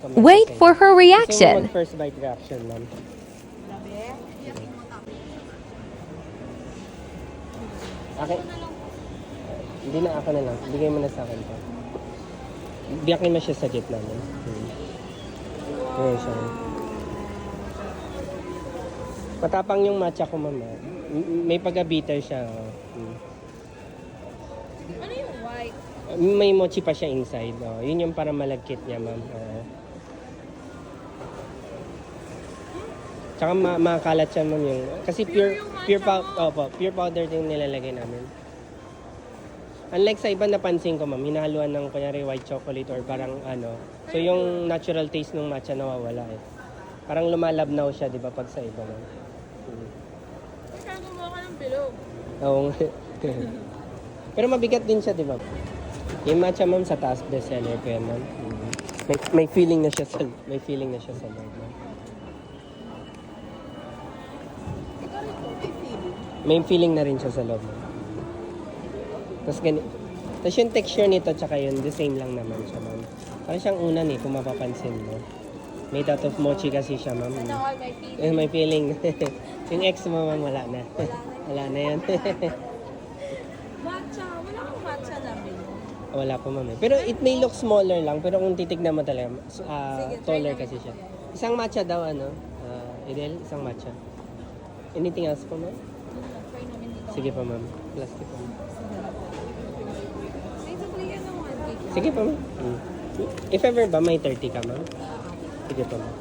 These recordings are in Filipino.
Wait for her reaction. First bite reaction, ma'am. Okay. Hindi na, ako na lang. Bigay mo na sa akin to. Biyakin mo siya sa gitna mo. Ayan siya. Matapang yung matcha ko, ma'am. May pag-bitter siya. Ano yung white? May mochi pa siya inside. Yun yung para malagkit niya, ma'am. Tsaka makalat siya, ma'am, yung... Kasi pure powder din nilalagay namin. Unlike sa iba, napansin ko, ma'am, hinahaluan ng kunyari white chocolate or parang ano. So yung natural taste ng matcha nawawala eh. Parang lumalabnaw siya, di ba, pag sa iba, ma'am. Kaya gumawa ka ng bilog. Oo nga. Pero mabigat din siya, di ba? Yung matcha, ma'am, sa taas bestseller ko yan, ma'am. May feeling na siya sa loob, ma'am. May feeling na rin siya sa loob. Tapos yung texture nito tsaka yun, the same lang naman siya, ma'am. Parang siyang unan eh, kung mapapansin mo. Made out of mochi kasi siya, ma'am. Ano all my feelings? May feeling. Yung ex mo, ma'am, wala na. Wala na yan. Matcha. Wala kang matcha na bilog. Wala po, ma'am. Pero it may look smaller lang, pero kung titignan mo talaga, taller kasi siya. Isang matcha daw, ano? Idel, isang matcha. Anything else po, ma'am? Try namin dito. Sige pa, ma'am. Plastic po. Basically, yan ang 1 gig. Sige pa, ma'am. If ever ba, may 30 ka, ma'am? Sige pa, ma'am.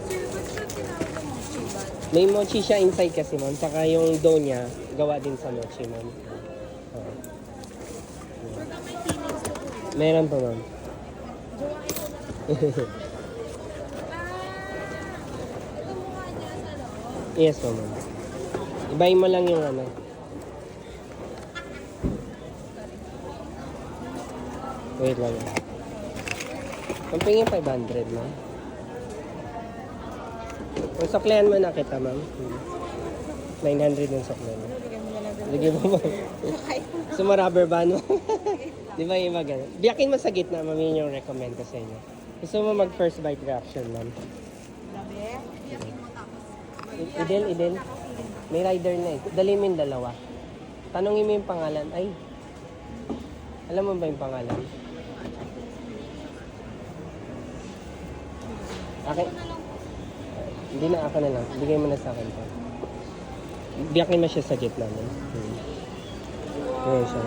Sir, ba't siya tinawag ng mochi ba? May mochi siya inside kasi, ma'am. Saka yung dough niya, gawa din sa mochi, ma'am. Oo. Sure ka may feelings ko. Meron pa, ma'am. Jowain ko na lang. Ito mukha niya sa loob. Yes po, ma'am. Ibahin mo lang yung ano. Wait lang. Pampingin 500, ma'am. Kung suklihan mo na kita, ma'am. 900 yung suklihan mo. Bigyan mo na lang. Sige po, ma'am. So, rubber band mo. Di ba yung magano? Biyakin mo sa gitna, ma'am, yun yung recommend ko sa inyo. Gusto mo mag first bite reaction, ma'am? Labi? Biyakin mo tapos. Idel. May rider na eh. Dali mo yung dalawa. Tanungin mo yung pangalan. Ay, alam mo ba yung pangalan? Okay. Hindi na, ako na lang. Bigay mo na sa akin to. Biyakin mo siya sa gitna mo. Ayan siya.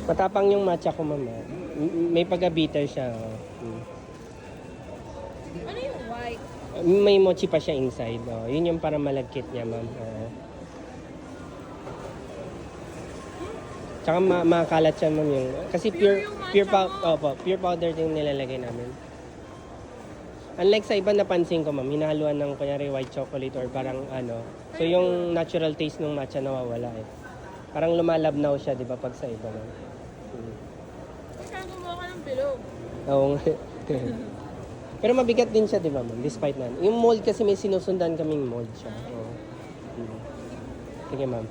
Matapang yung matcha ko, ma'am. May pag-bitter siya. Ano yung white? May mochi pa siya inside. Yun yung para malagkit niya, ma'am. Tsaka makalat siya, ma'am, yung... Kasi pure powder din nilalagay namin. Unlike sa iba, napansin ko, ma'am, hinahaluan ng kunyari white chocolate or parang ano. So yung natural taste ng matcha nawawala eh. Parang lumalabnaw siya, di ba, pag sa iba, ma'am. Kaya gumawa ka ng bilog. Oo nga. Pero mabigat din siya, di ba, ma'am? Despite na. Yung mold kasi may sinusundan kaming mold siya. Oo. Sige, ma'am.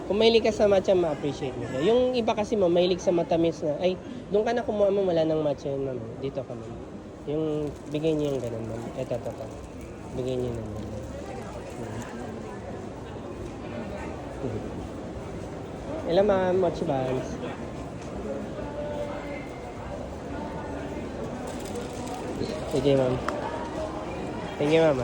Kung mahilig ka sa matcha, ma-appreciate mo siya. Yung iba kasi, ma'am, mahilig sa matamis na, ay, doon ka na kumuha mo, wala ng matcha yun, ma'am. Dito ka, ma'am. Yung, bigay niyo yung ganun, ma'am. Ito. Bigay niyo yung ganun. Hello, ma'am. Mochi buns. Sige, ma'am. Thank you, ma'am.